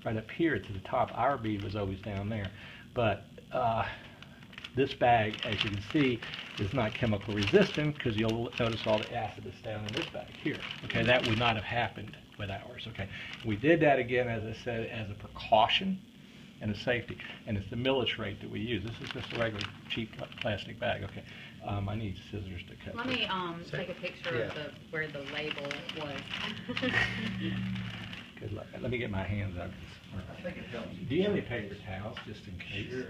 right up here to the top. Our bead was always down there. But this bag, as you can see, is not chemical resistant because you'll notice all the acid is down in this bag here. Okay, that would not have happened with ours. Okay, we did that again, as I said, as a precaution and a safety, and it's the Millicrate that we use. This is just a regular cheap plastic bag. Okay, I need scissors to cut. Let me take a picture of where the label was. Good luck. Let me get my hands out. I think it helps. Do you have any paper towels, just in case? Sure.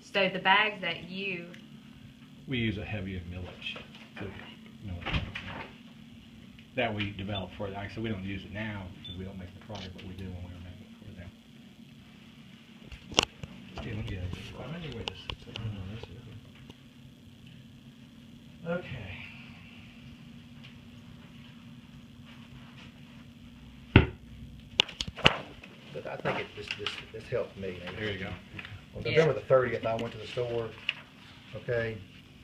So the bags that you... We use a heavier millage. That we developed for it. Like I said, we don't use it now because we don't make the product, but we do when we were making it for them. Okay, let me get it. I don't know where this is. Okay. But I think this helped me. There you go. On November the 30th, I went to the store, okay,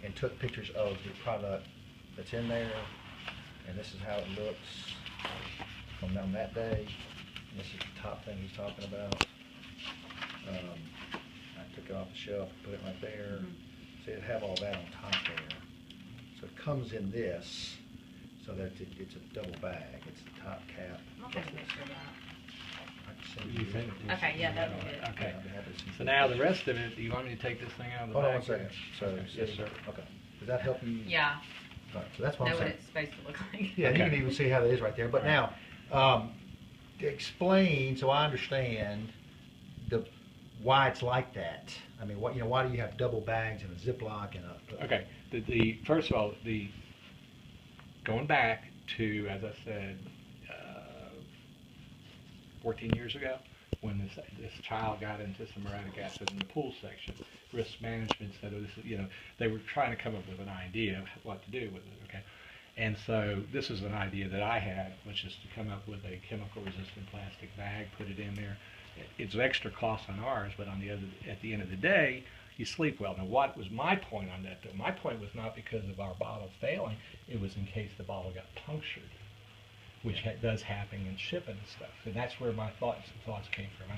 and took pictures of the product that's in there, and this is how it looks from on that day. And this is the top thing he's talking about. I took it off the shelf, put it right there. So it'd have all that on top there. So it comes in this, so that it's a double bag. It's the top cap. I'll take a picture of that. Okay, yeah, that'd be good. Okay. So now the rest of it, do you want me to take this thing out of the Hold on bag? 1 second. So, Okay. Yes, sir. Okay. Does that help you? Yeah. All right, so that's what Know I'm what saying. it's supposed to look like. Yeah, Okay. you can even see how that is right there. But now, to explain so I understand why it's like that. I mean, why do you have double bags and a Ziploc and a? Okay. First of all, going back to, as I said, 14 years ago, when this child got into some uric acid in the pool section, risk management said, they were trying to come up with an idea of what to do with it. Okay. And so this is an idea that I had, which is to come up with a chemical resistant plastic bag, put it in there. It's extra cost on ours, but at the end of the day, you sleep well. Now, what was my point on that, though? My point was not because of our bottle failing. It was in case the bottle got punctured, which does happen in shipping and stuff. And that's where my thoughts came from.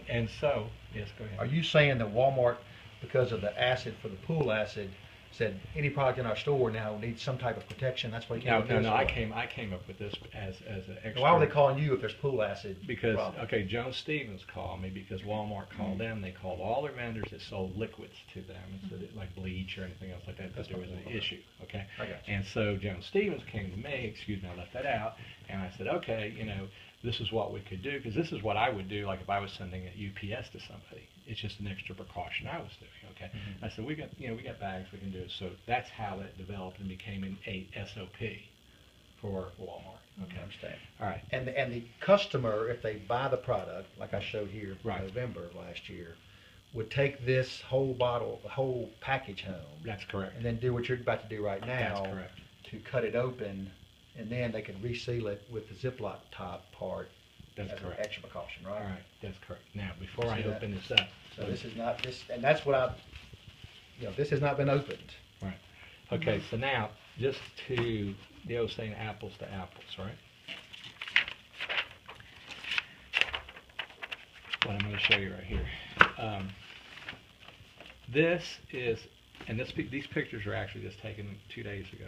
And so, yes, go ahead. Are you saying that Walmart, because of the acid for the pool acid, said any product in our store now needs some type of protection? That's why you came up with this? No. I came up with this as an extra. Why were they calling you if there's pool acid? Because, problem? okay, Joan Stevens called me because Walmart called them. They called all their vendors that sold liquids to them, instead of like bleach or anything else like that, because there was an issue, okay? I got you. And so Joan Stevens came to me, I left that out, and I said, okay, this is what we could do, because this is what I would do, like if I was sending a UPS to somebody. It's just an extra precaution I was doing, okay? I said, we got bags, we can do it. So that's how that developed and became a SOP for Walmart, okay? I understand. All right. And the customer, if they buy the product, like I showed here in Right. November of last year, would take this whole bottle, the whole package home, That's correct. and then do what you're about to do right now. That's correct. To cut it open, and then they could reseal it with the Ziploc top part. That's as an correct. extra precaution, right? All right, that's correct. Now, before I See that? open this up. So this is not this, and that's what this has not been opened. Right. Okay, so now, just to, saying apples to apples, right? What I'm going to show you right here. This is, and these pictures are actually just taken 2 days ago.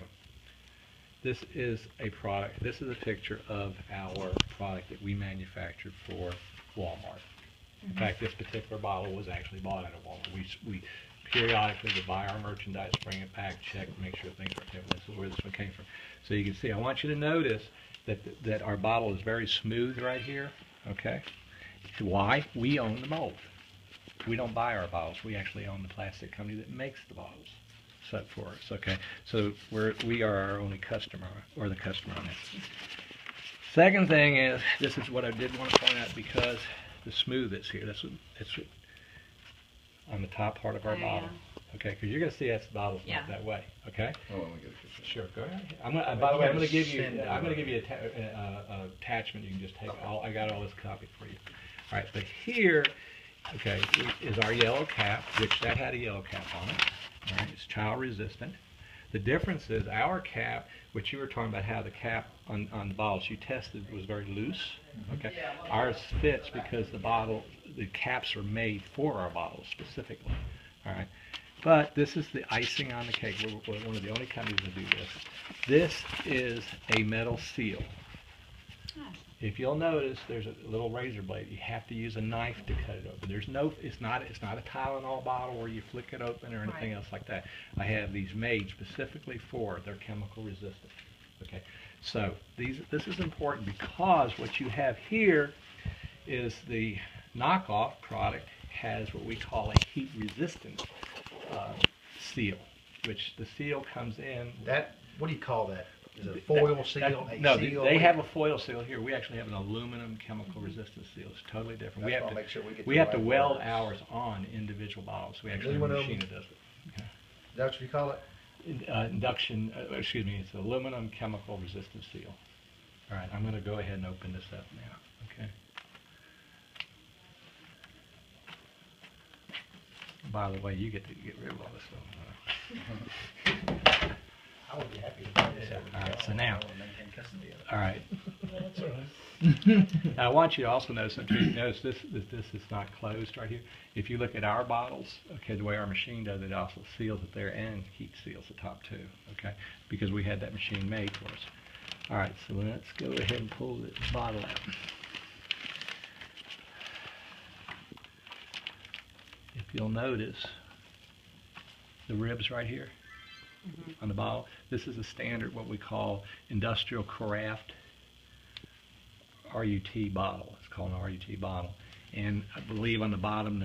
This is a product, this is a picture of our product that we manufactured for Walmart. In fact, this particular bottle was actually bought at a Walmart. We periodically would buy our merchandise, bring it back, check, make sure things are okay. This is where this one came from. So you can see, I want you to notice that our bottle is very smooth right here, okay? Why? We own the mold. We don't buy our bottles. We actually own the plastic company that makes the bottles. Set for us, okay? So we are our only customer, or the customer on this. Second thing is, this is what I did want to point out, because the smooth is here. That's on the top part of our bottle, okay? Because you're going to see that the bottle's not that way, okay? Oh, let me get it. Sure, go ahead. By the way, I'm going to give you an attachment. You can just take I got all this copied for you. All right, but here, okay, is our yellow cap, which that had a yellow cap on it. All right, it's child resistant. The difference is our cap, which you were talking about how the cap on the bottles you tested was very loose. Okay, ours fits because the caps are made for our bottles specifically. All right, but this is the icing on the cake. We're one of the only companies that do this. This is a metal seal. If you'll notice, there's a little razor blade. You have to use a knife to cut it open. It's not a Tylenol bottle where you flick it open or anything else like that. I have these made specifically for their chemical resistant. Okay, so this is important because what you have here is the knockoff product has what we call a heat resistant seal, which the seal comes in. What do you call that? Is it a foil seal? No, they have a foil seal here. We actually have an aluminum chemical resistant seal. It's totally different. We have to weld ours on individual bottles. We actually have a machine that does it. Okay. Is that what you call it? It's aluminum chemical resistant seal. All right, I'm going to go ahead and open this up now. Okay. By the way, you get to get rid of all this stuff. I would be happy to do this. All right, so now, all right. That's all right. Now, I want you to also notice something. Notice this is not closed right here. If you look at our bottles, okay, the way our machine does it, it also seals it there and heat seals the top too, okay, because we had that machine made for us. All right, so let's go ahead and pull the bottle out. If you'll notice, the ribs right here on the bottle, this is a standard, what we call industrial craft RUT bottle. It's called an RUT bottle. And I believe on the bottom,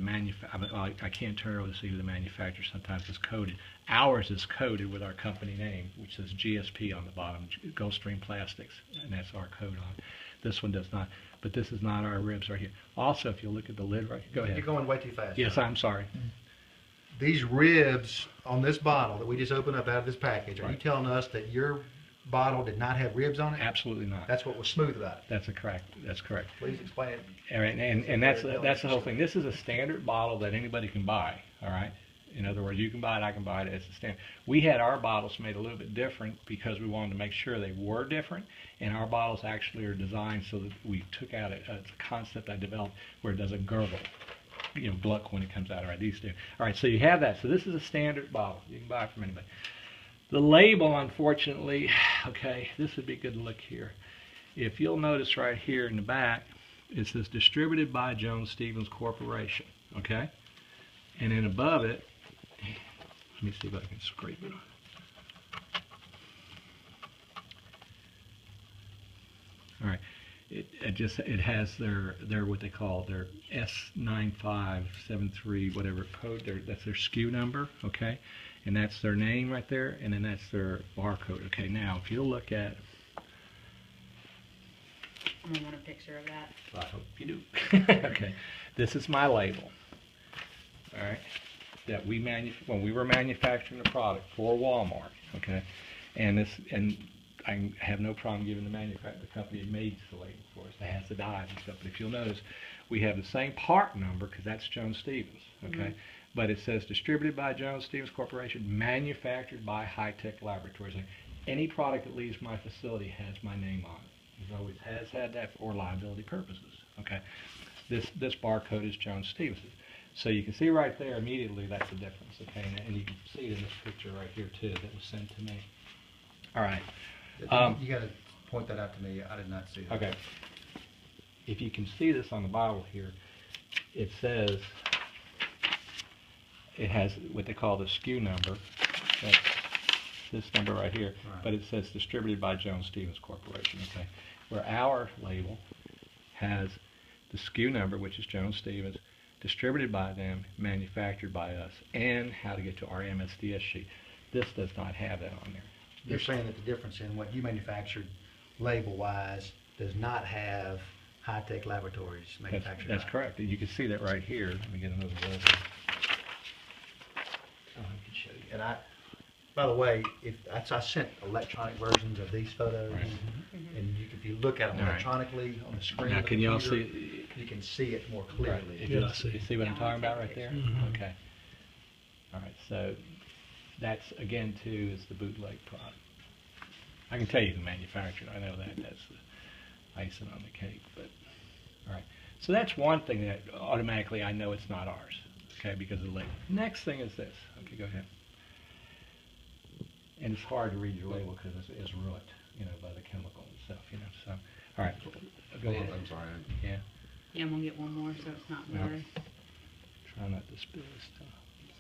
I can't turn over to see who the manufacturer sometimes is coded. Ours is coded with our company name, which says GSP on the bottom, Gulfstream Plastics, and that's our code on it. This one does not, but this is not our ribs right here. Also, if you look at the lid right here, go ahead. You're going way too fast. Yes, John. I'm sorry. These ribs on this bottle that we just opened up out of this package, are you Right. telling us that your bottle did not have ribs on it? Absolutely not. That's what was smooth about it. That's correct. That's correct. Please explain it. All right, and that's the whole thing. This is a standard bottle that anybody can buy. All right. In other words, you can buy it, I can buy it. It's a standard. We had our bottles made a little bit different because we wanted to make sure they were different, and our bottles actually are designed so that we took out a concept I developed where it doesn't gurgle, gluck when it comes out. All right, these do. All right, so you have that. So this is a standard bottle. You can buy it from anybody. The label, unfortunately, okay, this would be good to look here. If you'll notice right here in the back, it says distributed by Jones Stevens Corporation, okay? And then above it, let me see if I can scrape it on. All right, it has their what they call their S9573 whatever code. That's their SKU number, okay? And that's their name right there, and then that's their barcode. Okay, now if you'll look at, I'm gonna want a picture of that. I hope you do. Okay, this is my label. All right, that when we were manufacturing the product for Walmart. Okay, and I have no problem giving the company that made the label for us. It has the dies and stuff. But if you'll notice, we have the same part number because that's Jones Stevens. Okay. But it says distributed by Jones Stevens Corporation, manufactured by High-Tech Laboratories. Any product that leaves my facility has my name on it. It always has had that for liability purposes. Okay, this barcode is Jones Stevens. So you can see right there immediately that's the difference. Okay, and you can see it in this picture right here too that was sent to me. All right. You got to point that out to me. I did not see that. Okay. If you can see this on the bottle here, it says. It has what they call the SKU number. That's this number right here. Right. But it says distributed by Jones Stevens Corporation. Okay, where our label has the SKU number, which is Jones Stevens, distributed by them, manufactured by us, and how to get to our MSDS sheet. This does not have that on there. You're saying that the difference in what you manufactured label-wise does not have High-Tech Laboratories manufactured. That's correct. You can see that right here. Let me get another logo. Oh, I can show you. And by the way, I sent electronic versions of these photos, Right. and if you look at them All right. electronically on the screen, Now, of the can you all computer, see? you can see it more Right. clearly. If Yeah, you, I see. you see what I'm Yeah, talking I'll about take right there? Mhm. Okay. All right. So that's, again, too, is the bootleg product. I can tell you the manufacturer, I know that, that's the icing on the cake, but, all right. So that's one thing that automatically I know it's not ours, okay, because of the label. Next thing is this. Okay, go ahead. And it's hard to read your label because it's ruined, you know, by the chemical and stuff, you know, so, all right, go ahead. I'm sorry. Yeah, Yeah, I'm gonna get one more so it's not Yeah. blurry. try not to spill this stuff.